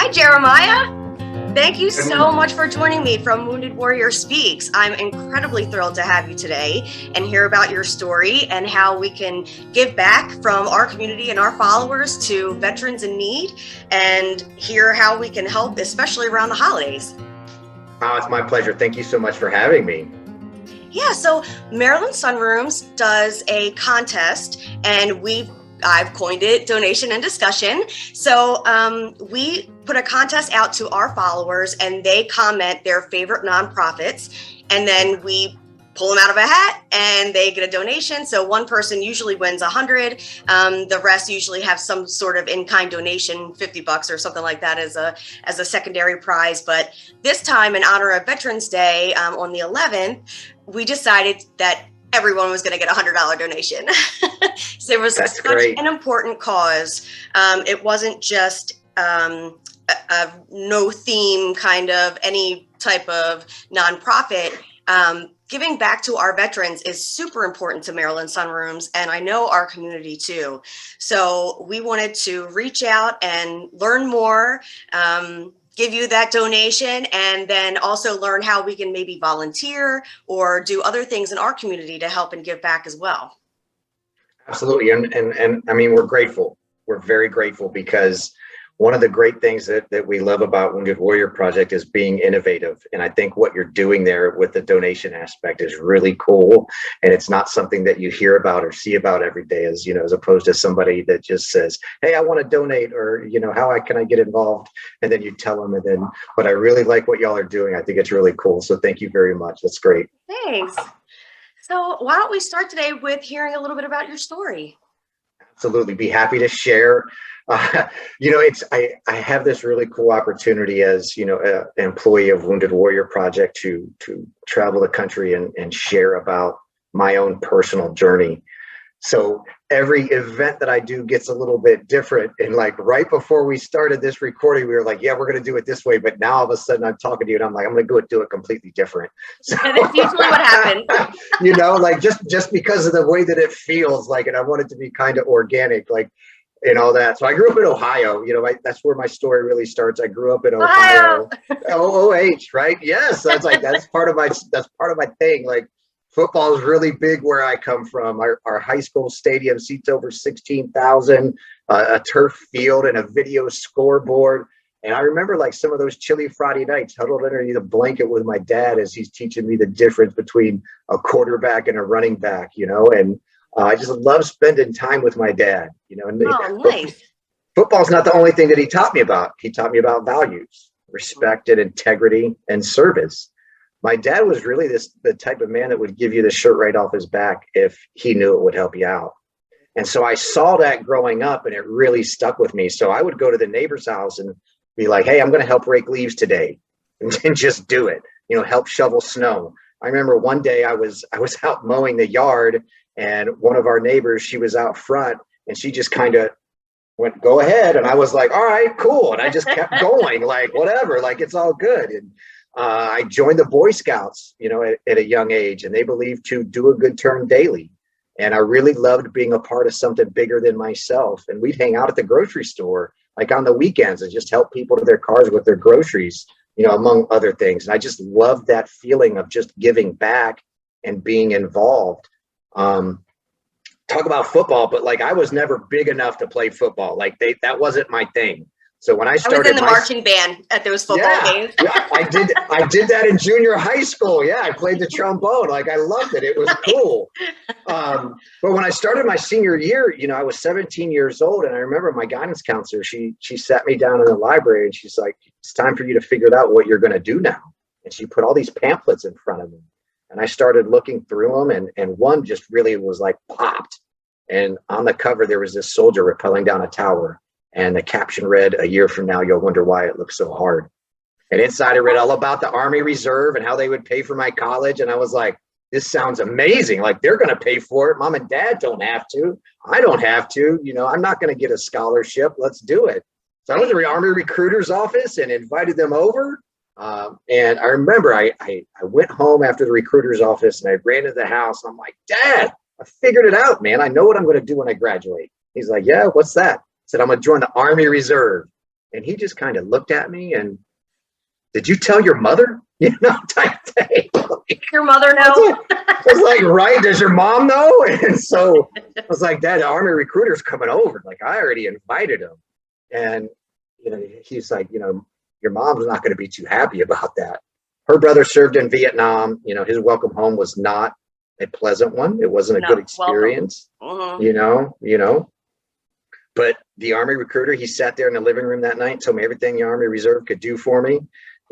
Hi, Jeremiah. Thank you so much for joining me from Wounded Warrior Speaks. I'm incredibly thrilled to have you today and hear about your story and how we can give back from our community and our followers to veterans in need and hear how we can help, especially around the holidays. Oh, it's my pleasure. Thank you so much for having me. Yeah, so Maryland Sunrooms does a contest, and I've coined it donation and discussion. So we put a contest out to our followers, and they comment their favorite nonprofits, and then we pull them out of a hat and they get a donation. So one person usually wins 100. The rest usually have some sort of in-kind donation, $50 or something like that as a secondary prize. But this time, in honor of Veterans Day on the 11th, we decided that everyone was going to get a $100 donation. So it was such an important cause. It wasn't just a no theme kind of any type of nonprofit. Giving back to our veterans is super important to Maryland Sunrooms, and I know our community too. So we wanted to reach out and learn more, give you that donation, and then also learn how we can maybe volunteer or do other things in our community to help and give back as well. Absolutely. And I mean, we're grateful. We're very grateful because one of the great things that we love about Wounded Warrior Project is being innovative. And I think what you're doing there with the donation aspect is really cool. And it's not something that you hear about or see about every day, as opposed to somebody that just says, hey, I want to donate, or, how can I get involved? And then you tell them. But I really like what y'all are doing. I think it's really cool. So thank you very much. That's great. Thanks. So why don't we start today with hearing a little bit about your story? Absolutely. Be happy to share. I have this really cool opportunity as, an employee of Wounded Warrior Project to travel the country and share about my own personal journey. So every event that I do gets a little bit different. And like right before we started this recording, we were like, yeah, we're going to do it this way. But now all of a sudden I'm talking to you and I'm like, I'm going to go do it completely different. So, that's usually what happens. Just because of the way that it feels like, and I want it to be kind of organic, like, and all that. So I grew up in Ohio, that's where my story really starts. I grew up in Ohio. OOH, right? Yes. That's part of my thing. Like, football is really big where I come from. Our high school stadium seats over 16,000, a turf field and a video scoreboard. And I remember like some of those chilly Friday nights huddled underneath a blanket with my dad as he's teaching me the difference between a quarterback and a running back, and I just love spending time with my dad, Nice. Football's not the only thing that he taught me about. He taught me about values, respect and integrity and service. My dad was really the type of man that would give you the shirt right off his back if he knew it would help you out. And so I saw that growing up and it really stuck with me. So I would go to the neighbor's house and be like, hey, I'm going to help rake leaves today, and just do it, help shovel snow. I remember one day I was out mowing the yard, and one of our neighbors, she was out front and she just kind of went, go ahead. And I was like, all right, cool. And I just kept going, like, whatever, like, it's all good. And I joined the Boy Scouts, at a young age, and they believed to do a good turn daily. And I really loved being a part of something bigger than myself. And we'd hang out at the grocery store, like on the weekends, and just help people to their cars with their groceries, among other things. And I just loved that feeling of just giving back and being involved. Talk about football, but like I was never big enough to play football. Like that wasn't my thing. So when I started, I was in the marching band at those football games. Yeah, I did that in junior high school. Yeah, I played the trombone. Like I loved it. It was cool. But when I started my senior year, I was 17 years old, and I remember my guidance counselor. She sat me down in the library, and she's like, "It's time for you to figure out what you're going to do now." And she put all these pamphlets in front of me, and I started looking through them, and one just really was like popped. And on the cover, there was this soldier rappelling down a tower. And the caption read, "A year from now, you'll wonder why it looks so hard." And inside I read all about the Army Reserve and how they would pay for my college. And I was like, this sounds amazing. Like they're going to pay for it. Mom and dad don't have to. I don't have to. I'm not going to get a scholarship. Let's do it. So I went to the Army recruiter's office and invited them over. And I remember I went home after the recruiter's office and I ran to the house. And I'm like, Dad, I figured it out, man. I know what I'm going to do when I graduate. He's like, yeah, what's that? I said, I'm going to join the Army Reserve. And he just kind of looked at me and, did you tell your mother? Type thing. Your mother know? I was like, right, does your mom know? And so I was like, Dad, the Army recruiter's coming over. Like, I already invited him. And, he's like, your mom's not going to be too happy about that. Her brother served in Vietnam. His welcome home was not a pleasant one. It wasn't a good experience, But the Army recruiter, he sat there in the living room that night, told me everything the Army Reserve could do for me.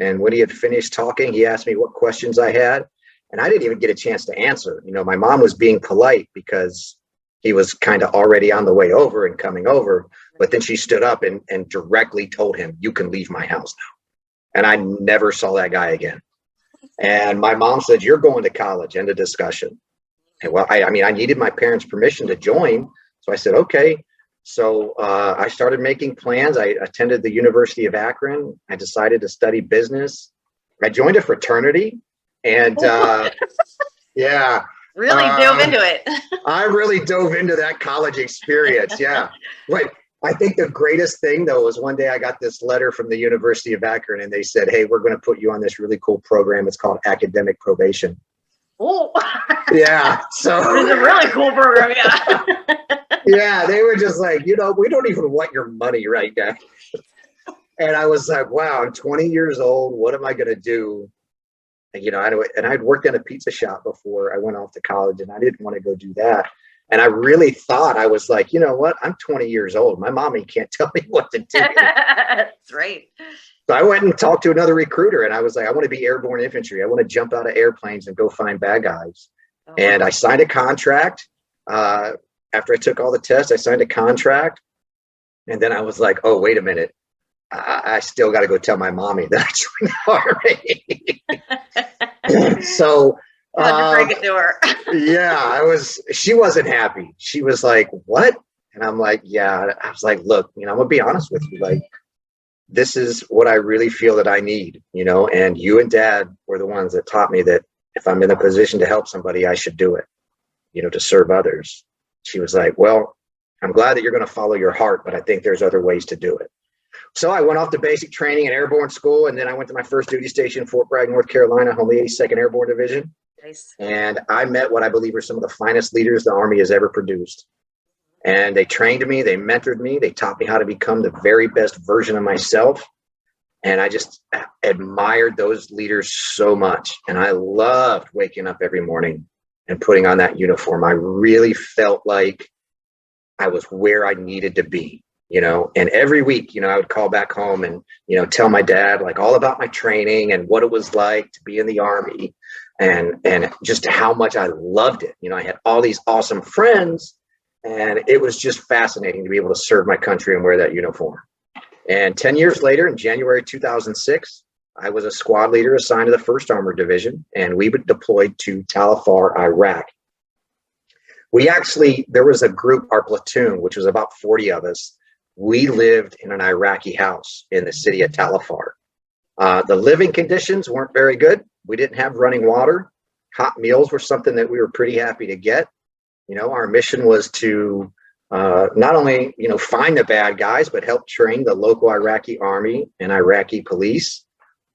And when he had finished talking, he asked me what questions I had. And I didn't even get a chance to answer. My mom was being polite because he was kind of already on the way over and coming over. But then she stood up and directly told him, you can leave my house now. And I never saw that guy again. And my mom said, you're going to college, end of discussion. And well, I needed my parents' permission to join. So I said, okay. So I started making plans. I attended the University of Akron. I decided to study business. I joined a fraternity. And yeah. Really dove into it. I really dove into that college experience. Yeah. But I think the greatest thing, though, was one day I got this letter from the University of Akron, and they said, hey, we're going to put you on this really cool program. It's called academic probation. Oh, yeah. So it's a really cool program. Yeah. Yeah. They were just like, we don't even want your money right now. And I was like, wow, I'm 20 years old. What am I going to do? And I'd worked in a pizza shop before I went off to college, and I didn't want to go do that. And I really thought, I was like, you know what? I'm 20 years old. My mommy can't tell me what to do. That's right. So I went and talked to another recruiter, and I was like, I want to be airborne infantry. I want to jump out of airplanes and go find bad guys. Oh. And I signed a contract. After I took all the tests, I signed a contract. And then I was like, oh, wait a minute. I still got to go tell my mommy that I joined the Army. So break it to her. Yeah, she wasn't happy. She was like, what? And I'm like, yeah. I was like, look, I'm gonna be honest with you. Like, this is what I really feel that I need, and you and Dad were the ones that taught me that if I'm in a position to help somebody, I should do it, to serve others. She was like, well, I'm glad that you're going to follow your heart, but I think there's other ways to do it. So I went off to basic training and airborne school, and then I went to my first duty station, Fort Bragg, North Carolina, home of the 82nd Airborne Division. Nice. And I met what I believe are some of the finest leaders the Army has ever produced. And they trained me, they mentored me, they taught me how to become the very best version of myself. And I just admired those leaders so much. And I loved waking up every morning and putting on that uniform. I really felt like I was where I needed to be. And every week, I would call back home and, tell my dad like all about my training and what it was like to be in the Army and just how much I loved it. I had all these awesome friends, and it was just fascinating to be able to serve my country and wear that uniform. And 10 years later, in January 2006, I was a squad leader assigned to the 1st Armored Division, and we were deployed to Tal Afar, Iraq. There was a group, our platoon, which was about 40 of us. We lived in an Iraqi house in the city of Tal Afar. The living conditions weren't very good. We didn't have running water. Hot meals were something that we were pretty happy to get. Our mission was to not only, find the bad guys, but help train the local Iraqi army and Iraqi police.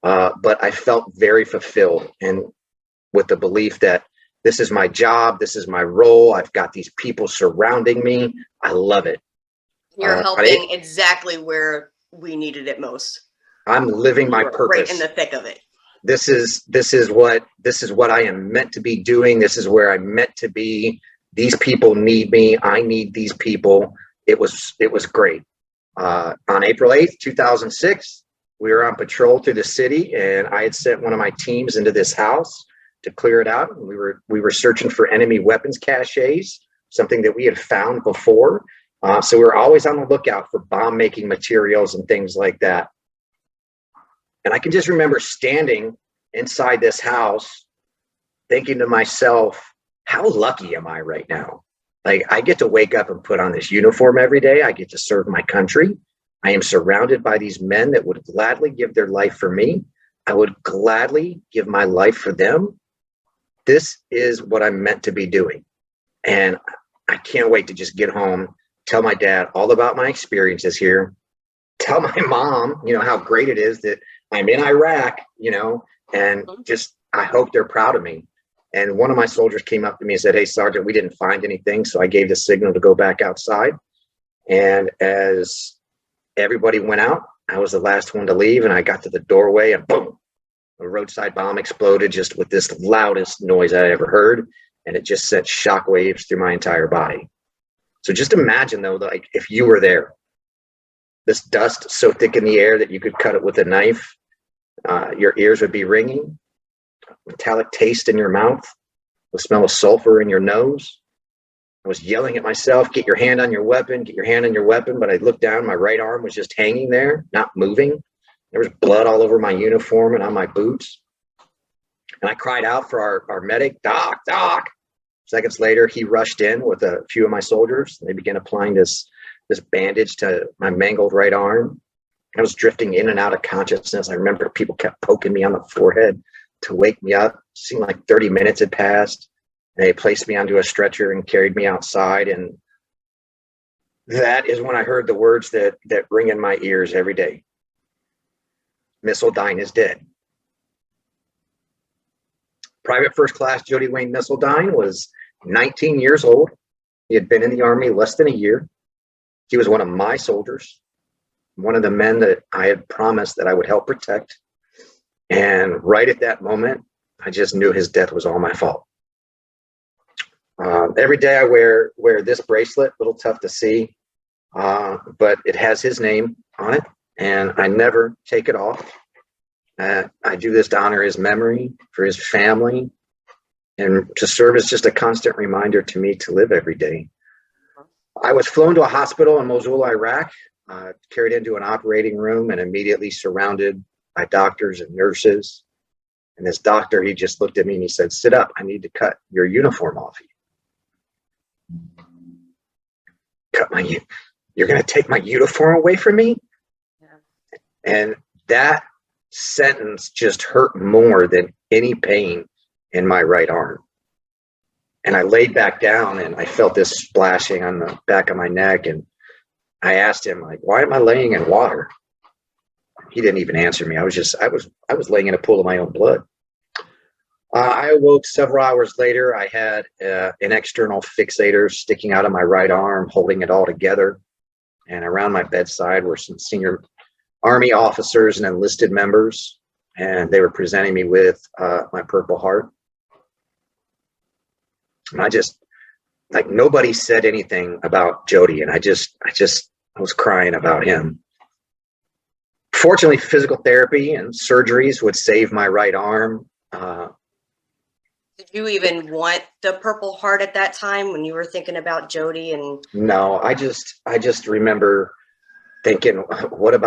But I felt very fulfilled, and with the belief that this is my job, this is my role. I've got these people surrounding me. I love it. You're helping exactly where we needed it most. I'm living my purpose. Right in the thick of it. This is what I am meant to be doing. This is where I'm meant to be. These people need me. I need these people. It was great. On April 8th, 2006, we were on patrol through the city, and I had sent one of my teams into this house to clear it out. We were searching for enemy weapons caches, something that we had found before. So we were always on the lookout for bomb-making materials and things like that. And I can just remember standing inside this house, thinking to myself, how lucky am I right now? Like, I get to wake up and put on this uniform every day. I get to serve my country. I am surrounded by these men that would gladly give their life for me. I would gladly give my life for them. This is what I'm meant to be doing. And I can't wait to just get home, tell my dad all about my experiences here, tell my mom, how great it is that I'm in Iraq, and just, I hope they're proud of me. And one of my soldiers came up to me and said, "Hey, Sergeant, we didn't find anything." So I gave the signal to go back outside. And as everybody went out, I was the last one to leave. And I got to the doorway and boom, a roadside bomb exploded just with this loudest noise I ever heard. And it just sent shockwaves through my entire body. So just imagine, though, like if you were there, this dust so thick in the air that you could cut it with a knife, your ears would be ringing, metallic taste in your mouth, the smell of sulfur in your nose. I was yelling at myself, "Get your hand on your weapon, get your hand on your weapon." But I looked down, my right arm was just hanging there, not moving. There was blood all over my uniform and on my boots. And I cried out for our medic, "Doc, doc." Seconds later, he rushed in with a few of my soldiers. They began applying this bandage to my mangled right arm. I was drifting in and out of consciousness. I remember people kept poking me on the forehead to wake me up. It seemed like 30 minutes had passed. They placed me onto a stretcher and carried me outside. And that is when I heard the words that ring in my ears every day. Missildine is dead. Private First Class Jody Wayne Missildine was 19 years old. He had been in the Army less than a year. He was one of my soldiers, one of the men that I had promised that I would help protect. And right at that moment, I just knew his death was all my fault. Every day I wear this bracelet, a little tough to see, but it has his name on it, and I never take it off. I do this to honor his memory, for his family, and to serve as just a constant reminder to me to live every day. I was flown to a hospital in Mosul, Iraq, carried into an operating room, and immediately surrounded by doctors and nurses. And this doctor, he just looked at me and he said, "Sit up. I need to cut your uniform off you." You're going to take my uniform away from me? Yeah. And that sentence just hurt more than any pain in my right arm. And I laid back down and I felt this splashing on the back of my neck. And I asked him, like, "Why am I laying in water?" He didn't even answer me. I was laying in a pool of my own blood. I awoke several hours later. I had an external fixator sticking out of my right arm, holding it all together. And around my bedside were some senior Army officers and enlisted members, and they were presenting me with my Purple Heart. And I just, like, nobody said anything about Jody, and I was crying about him. Fortunately, physical therapy and surgeries would save my right arm. Did you even want the Purple Heart at that time when you were thinking about Jody? And no, I just remember thinking, what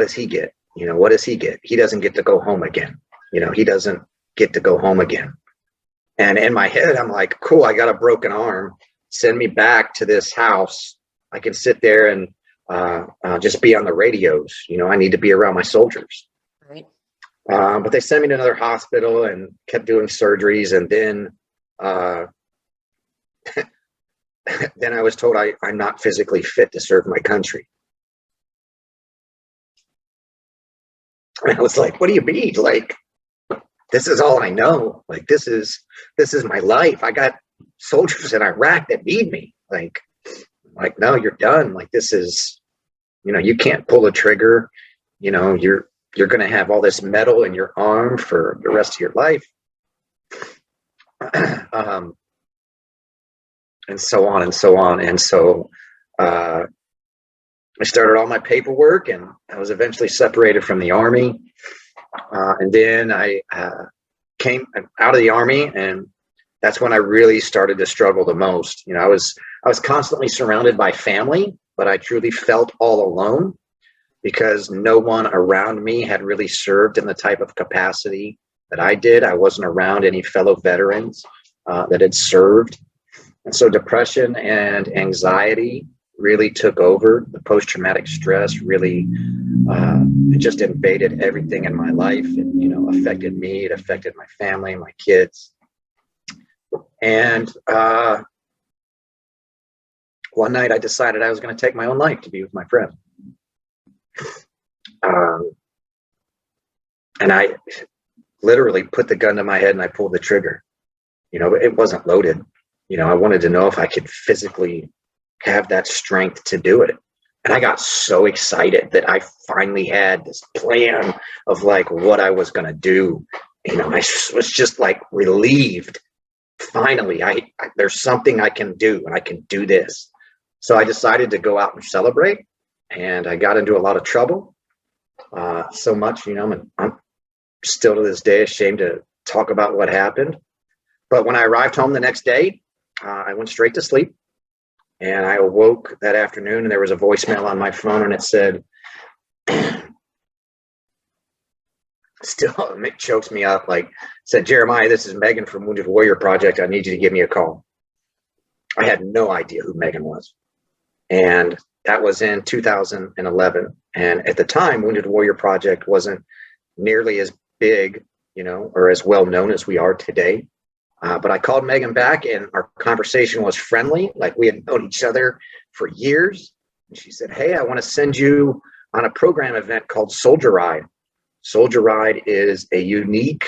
does he get? What does he get? He doesn't get to go home again. He doesn't get to go home again. And in my head, I'm like, cool, I got a broken arm. Send me back to this house. I can sit there and just be on the radios. I need to be around my soldiers. Right. But they sent me to another hospital and kept doing surgeries. And then then I was told I'm not physically fit to serve my country. And I was like, what do you mean? Like, this is all I know. Like, this is my life. I got soldiers in Iraq that need me. Like, no, you're done. Like, this is, you can't pull a trigger. You're going to have all this metal in your arm for the rest of your life. And so on and so on. And so I started all my paperwork, and I was eventually separated from the Army. And then I came out of the Army, and that's when I really started to struggle the most. I was constantly surrounded by family, but I truly felt all alone because no one around me had really served in the type of capacity that I did. I wasn't around any fellow veterans that had served. And so depression and anxiety really took over. The post-traumatic stress really it just invaded everything in my life. It affected me. It affected my family, my kids. And one night I decided I was going to take my own life to be with my friend. Um, and I literally put the gun to my head and I pulled the trigger. It wasn't loaded. I wanted to know if I could physically have that strength to do it. And I got so excited that I finally had this plan of like what I was going to do. I was just like relieved. Finally, there's something I can do, and I can do this. So I decided to go out and celebrate, and I got into a lot of trouble. So much, I'm still to this day ashamed to talk about what happened. But when I arrived home the next day, I went straight to sleep. And I awoke that afternoon and there was a voicemail on my phone and it said, still, it chokes me up, like, said, Jeremiah, this is Megan from Wounded Warrior Project. I need you to give me a call. I had no idea who Megan was. And that was in 2011. And at the time, Wounded Warrior Project wasn't nearly as big, or as well known as we are today. But I called Megan back and our conversation was friendly, like we had known each other for years. And she said, hey, I want to send you on a program event called Soldier Ride. Soldier Ride is a unique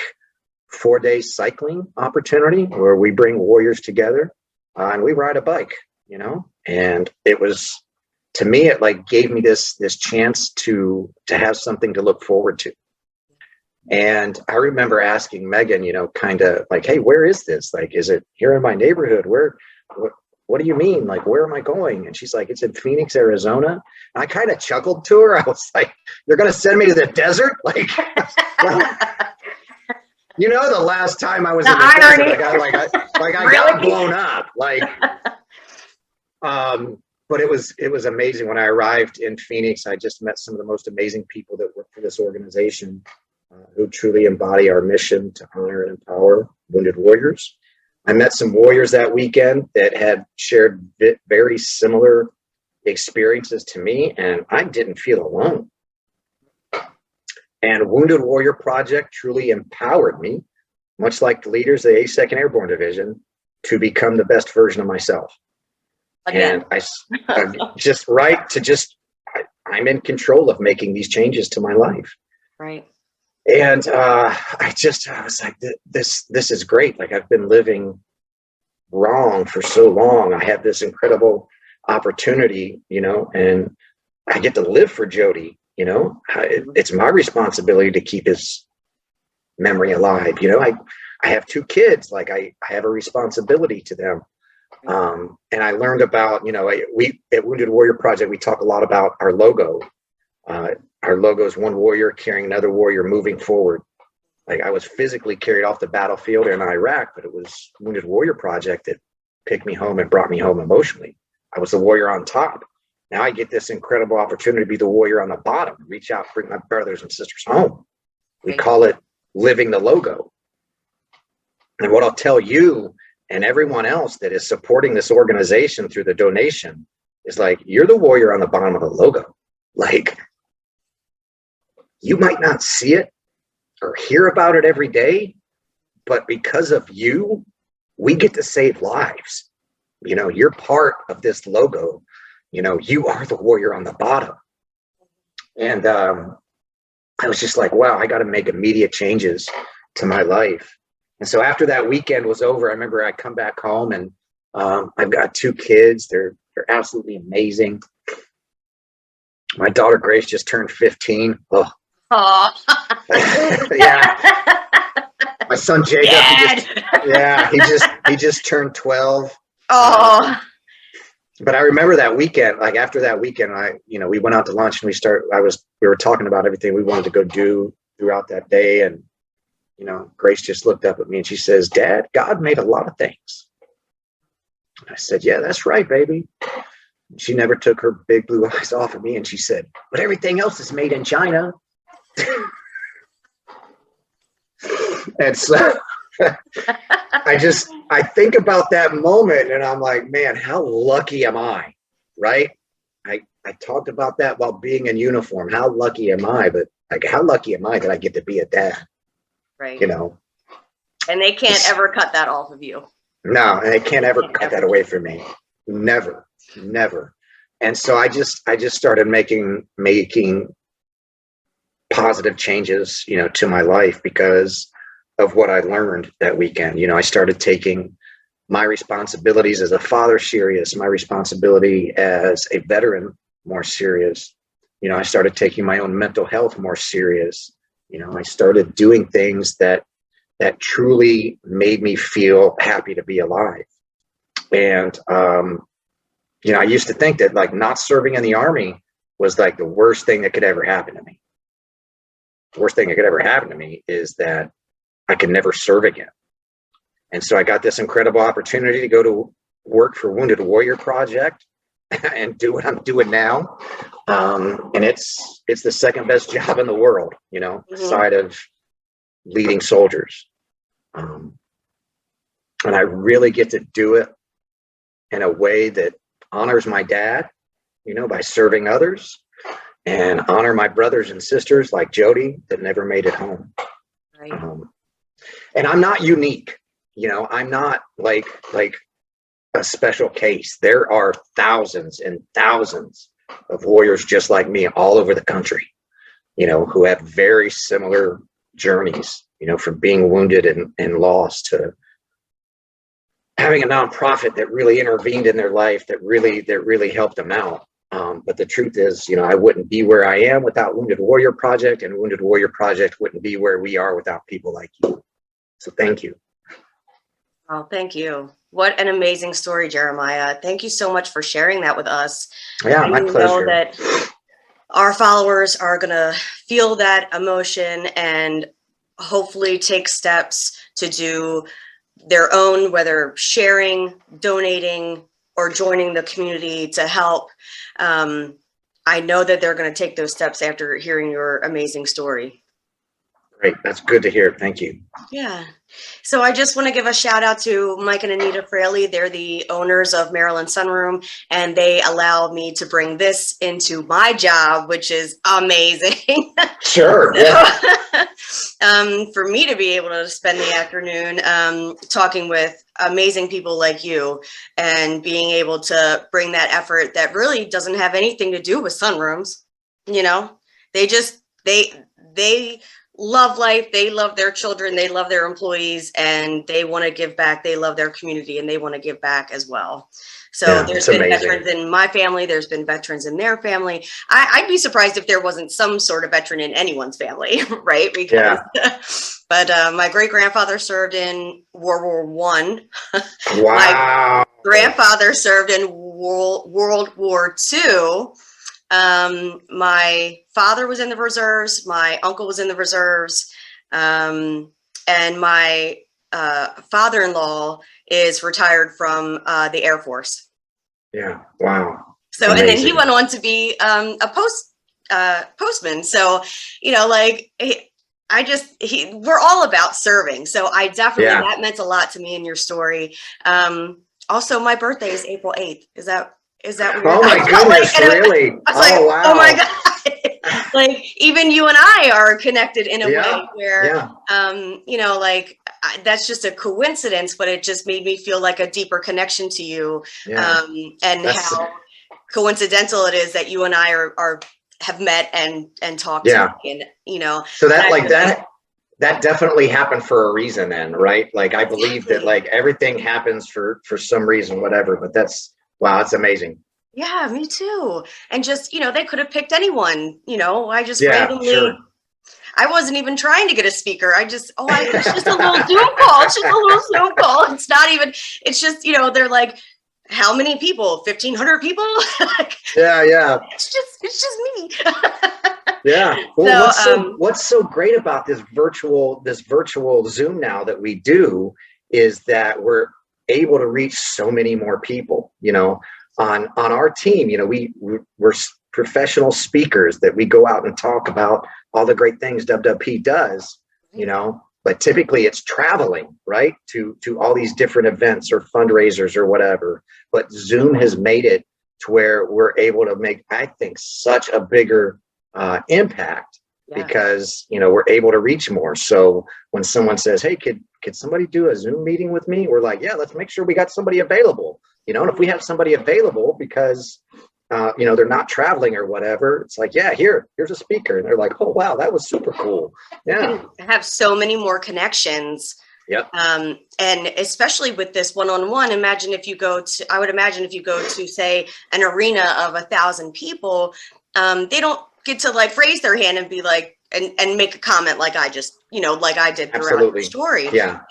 4-day cycling opportunity where we bring warriors together and we ride a bike, and it was, to me, it like gave me this chance to have something to look forward to. And I remember asking Megan, kind of like, hey, where is this? Like, is it here in my neighborhood? What do you mean? Like, where am I going? And she's like, it's in Phoenix, Arizona. And I kind of chuckled to her. I was like, you're going to send me to the desert? Like, the last time I was in the desert, I Really? got blown up. Like, but it was amazing. When I arrived in Phoenix, I just met some of the most amazing people that work for this organization. Who truly embody our mission to honor and empower wounded warriors. I met some warriors that weekend that had shared very similar experiences to me, and I didn't feel alone. And Wounded Warrior Project truly empowered me, much like the leaders of the 82nd Airborne Division, to become the best version of myself. Again. And I'm in control of making these changes to my life. Right. And I was like, this is great. Like, I've been living wrong for so long. I have this incredible opportunity, and I get to live for Jody, it's my responsibility to keep his memory alive. I have 2 kids, like I have a responsibility to them. And I learned about, we at Wounded Warrior Project, we talk a lot about our logo. Our logo is one warrior carrying another warrior moving forward. Like, I was physically carried off the battlefield in Iraq, but it was Wounded Warrior Project that picked me home and brought me home emotionally. I was the warrior on top. Now I get this incredible opportunity to be the warrior on the bottom, reach out, bring my brothers and sisters home. We call it living the logo. And what I'll tell you and everyone else that is supporting this organization through the donation is, like, you're the warrior on the bottom of the logo. Like, you might not see it or hear about it every day, but because of you, we get to save lives. You're part of this logo. You are the warrior on the bottom. And I was just like, wow, I got to make immediate changes to my life. And so after that weekend was over, I remember I come back home and I've got 2 kids. They're absolutely amazing. My daughter Grace just turned 15. Oh. Yeah. My son Jacob, he just turned 12. Oh. But I remember that weekend, like after that weekend, we went out to lunch and we were talking about everything we wanted to go do throughout that day. And, Grace just looked up at me and she says, Dad, God made a lot of things. I said, yeah, that's right, baby. She never took her big blue eyes off of me. And she said, but everything else is made in China. And so I think about that moment and I'm like, man, how lucky am I? Right. I talked about that while being in uniform. How lucky am I? But like, how lucky am I that I get to be a dad? Right. And they can't ever cut that off of you. No, and they can't ever cut that away from me. Never. And so I just started making positive changes, to my life because of what I learned that weekend. I started taking my responsibilities as a father serious, my responsibility as a veteran more serious. I started taking my own mental health more serious. I started doing things that truly made me feel happy to be alive. And, I used to think that like not serving in the Army was like the worst thing that could ever happen to me. The worst thing that could ever happen to me is that I could never serve again. And so I got this incredible opportunity to go to work for Wounded Warrior Project and do what I'm doing now. And it's the second best job in the world, aside of leading soldiers. And I really get to do it in a way that honors my dad, by serving others, and honor my brothers and sisters like Jody that never made it home. Right. And I'm not unique. I'm not like a special case. There are thousands and thousands of warriors just like me all over the country, who have very similar journeys, from being wounded and lost to having a nonprofit that really intervened in their life, that really helped them out. But the truth is, I wouldn't be where I am without Wounded Warrior Project, and Wounded Warrior Project wouldn't be where we are without people like you. So thank you. Oh, thank you. What an amazing story, Jeremiah. Thank you so much for sharing that with us. Yeah, my pleasure. Know that our followers are going to feel that emotion and hopefully take steps to do their own, whether sharing, donating, or joining the community to help. I know that they're going to take those steps after hearing your amazing story. Great. That's good to hear. Thank you. Yeah. So I just want to give a shout out to Mike and Anita Fraley. They're the owners of Maryland Sunroom, and they allow me to bring this into my job, which is amazing. Sure. Yeah. For me to be able to spend the afternoon talking with amazing people like you and being able to bring that effort that really doesn't have anything to do with sunrooms. They love life, they love their children, they love their employees, and they want to give back. They love their community and they want to give back as well. So there's been veterans in my family, there's been veterans in their family. I'd be surprised if there wasn't some sort of veteran in anyone's family, right? Because, but my great grandfather served in World War One. Wow. My grandfather served in World War II. My father was in the reserves, my uncle was in the reserves, and my father-in-law is retired from the Air Force. Yeah. Wow. So, and then he went on to be a postman. So, we're all about serving. So I definitely, that meant a lot to me in your story. Also, my birthday is April 8th. Is that weird? Oh my goodness, really? Wow. Oh my God. Like even you and I are connected in a way where, that's just a coincidence, but it just made me feel like a deeper connection to you. And how coincidental it is that you and I have met and talked. And, so that definitely happened for a reason then, right? Like I believe that like everything happens for some reason, whatever, but wow, that's amazing. Yeah, me too. And just, they could have picked anyone, I just randomly, I wasn't even trying to get a speaker. It's just a little Zoom call. It's just a little Zoom call. It's not even, it's just, they're like, how many people? 1,500 people? Yeah. It's just me. Yeah. Well, what's so great about this virtual Zoom now that we do is that we're able to reach so many more people, on our team. We're professional speakers that we go out and talk about all the great things WWP does, but typically it's traveling, right, to all these different events or fundraisers or whatever. But Zoom has made it to where we're able to make, I think, such a bigger impact because, we're able to reach more. So when someone says, hey, could somebody do a Zoom meeting with me? We're like, yeah, let's make sure we got somebody available, and if we have somebody available because they're not traveling or whatever. It's like, yeah, here's a speaker. And they're like, oh, wow, that was super cool. Yeah. You can have so many more connections. Yep. And especially with this one-on-one, I would imagine if you go to, say, an arena of 1,000 people, they don't get to like raise their hand and be like, and make a comment like I just, like I did throughout the story. Yeah.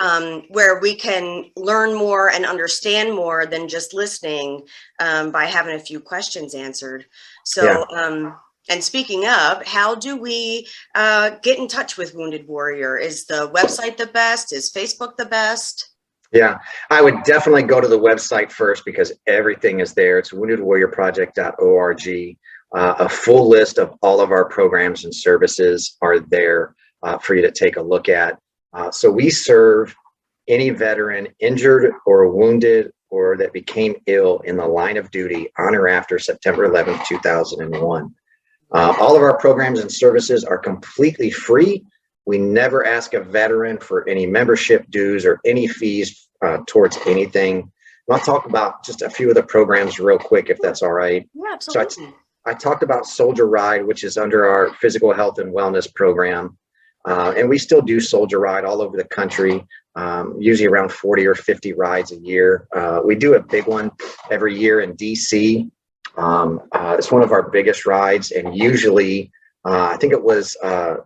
Where we can learn more and understand more than just listening, by having a few questions answered. So, and speaking of, how do we get in touch with Wounded Warrior? Is the website the best? Is Facebook the best? Yeah, I would definitely go to the website first because everything is there. It's woundedwarriorproject.org. A full list of all of our programs and services are there for you to take a look at. So we serve any veteran injured or wounded or that became ill in the line of duty on or after September 11th, 2001. All of our programs and services are completely free. We never ask a veteran for any membership dues or any fees towards anything. I'll talk about just a few of the programs real quick, if that's all right. Yeah, absolutely. So I talked about Soldier Ride, which is under our physical health and wellness program. And we still do Soldier Ride all over the country, usually around 40 or 50 rides a year. We do a big one every year in DC. It's one of our biggest rides, and usually I think it was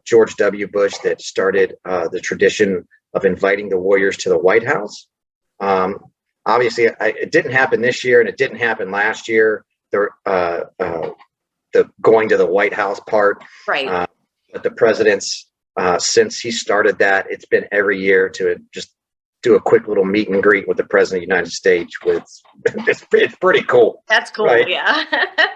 George W. Bush that started the tradition of inviting the warriors to the White House. Obviously, it didn't happen this year, and it didn't happen last year. The going to the White House part, right? But the president's since he started that, it's been every year to just do a quick little meet and greet with the president of the United States. It's pretty cool. That's cool, right? Yeah.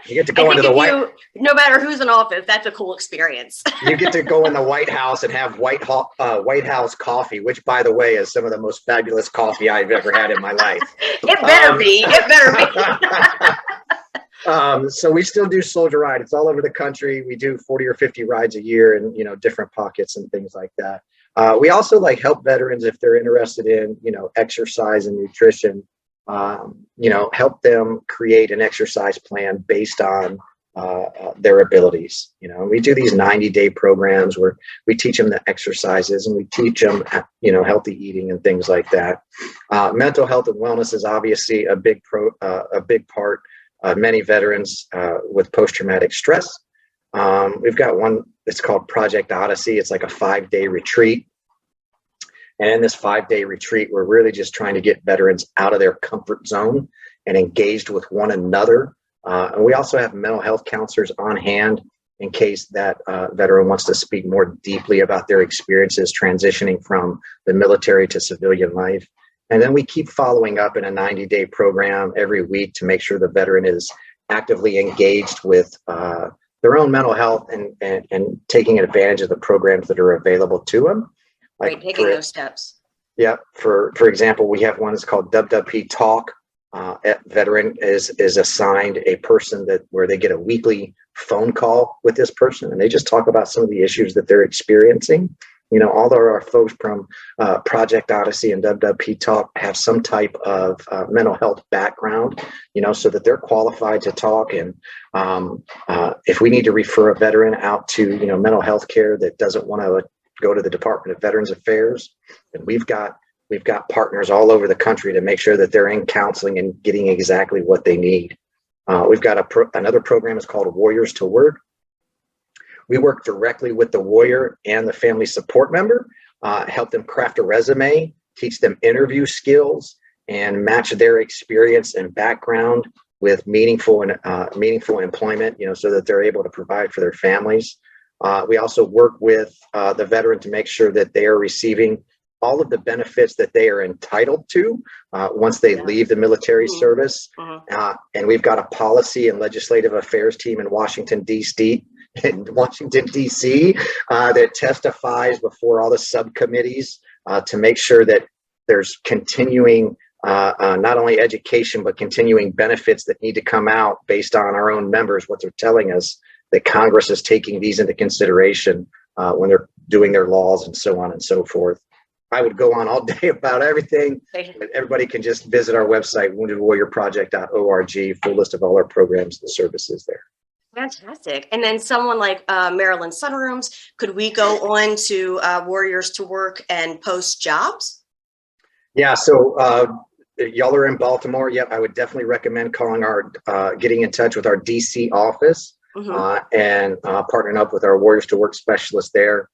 You get to go into the no matter who's in office, that's a cool experience. You get to go in the White House and have White House coffee, which, by the way, is some of the most fabulous coffee I've ever had in my life. It better be. It better be. So we still do Soldier Ride. It's all over the country. We do 40 or 50 rides a year in, different pockets and things like that. We also help veterans if they're interested in, exercise and nutrition, help them create an exercise plan based on their abilities. We do these 90-day programs where we teach them the exercises and we teach them, healthy eating and things like that. Mental health and wellness is obviously a big part. Many veterans with post-traumatic stress. We've got one that's called Project Odyssey. It's like a 5-day retreat. And in this 5-day retreat, we're really just trying to get veterans out of their comfort zone and engaged with one another. And we also have mental health counselors on hand in case that veteran wants to speak more deeply about their experiences transitioning from the military to civilian life. And then we keep following up in a 90-day program every week to make sure the veteran is actively engaged with their own mental health and taking advantage of the programs that are available to them. Right, taking those steps. Yeah. For example, we have one that's called WWP Talk. Veteran is assigned a person where they get a weekly phone call with this person, and they just talk about some of the issues that they're experiencing. All of our folks from Project Odyssey and WWP Talk have some type of mental health background, so that they're qualified to talk. And if we need to refer a veteran out to, mental health care that doesn't want to go to the Department of Veterans Affairs, and we've got partners all over the country to make sure that they're in counseling and getting exactly what they need. We've got another program is called Warriors to Work. We work directly with the warrior and the family support member, help them craft a resume, teach them interview skills, and match their experience and background with meaningful employment, so that they're able to provide for their families. We also work with the veteran to make sure that they are receiving all of the benefits that they are entitled to once they leave the military service. And we've got a policy and legislative affairs team in Washington, D.C., that testifies before all the subcommittees to make sure that there's continuing not only education, but continuing benefits that need to come out based on our own members, what they're telling us, that Congress is taking these into consideration when they're doing their laws and so on and so forth. I would go on all day about everything. But everybody can just visit our website, woundedwarriorproject.org, full list of all our programs and services there. Fantastic. And then someone like Maryland Sunrooms, could we go on to Warriors to Work and post jobs? Yeah, so y'all are in Baltimore. Yep, I would definitely recommend calling getting in touch with our DC office and partnering up with our Warriors to Work specialist there.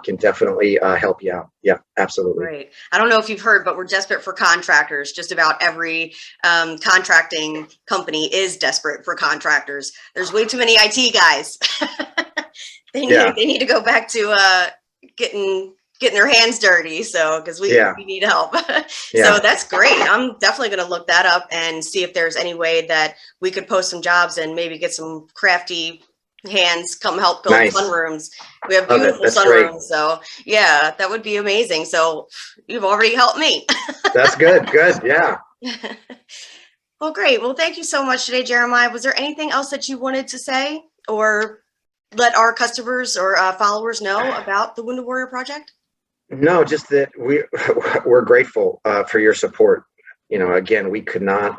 Can definitely help you out. Yeah, absolutely. Great. I don't know if you've heard, but we're desperate for contractors. Just about every contracting company is desperate for contractors. There's way too many IT guys. They need to go back to getting their hands dirty. So because we need help. So that's great. I'm definitely going to look that up and see if there's any way that we could post some jobs and maybe get some crafty hands come help build sunrooms. We have beautiful sunrooms. So yeah, that would be amazing. So you've already helped me. That's good. Good. Yeah. Well, great. Well, thank you so much today, Jeremiah. Was there anything else that you wanted to say or let our customers or followers know about the Wounded Warrior Project? No, just that we're grateful for your support. You know, again, we couldn't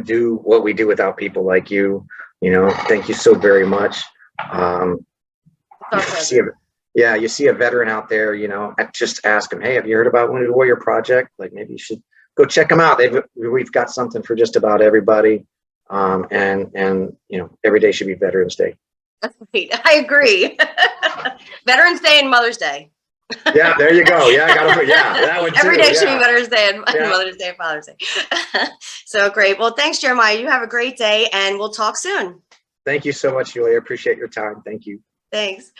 do what we do without people like you. You know, thank you so very much. You see a veteran out there, you know, just ask them, hey, have you heard about Wounded Warrior Project? Like, maybe you should go check them out. We've got something for just about everybody. And you know, every day should be Veterans Day. That's great. I agree. Veterans Day and Mother's Day. Yeah, there you go. Yeah, that one too. Every day should be Veterans Day and Mother's Day and Father's Day. So great. Well, thanks, Jeremiah. You have a great day, and we'll talk soon. Thank you so much, Julia. I appreciate your time. Thank you. Thanks.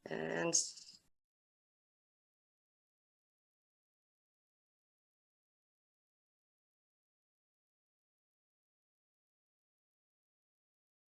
And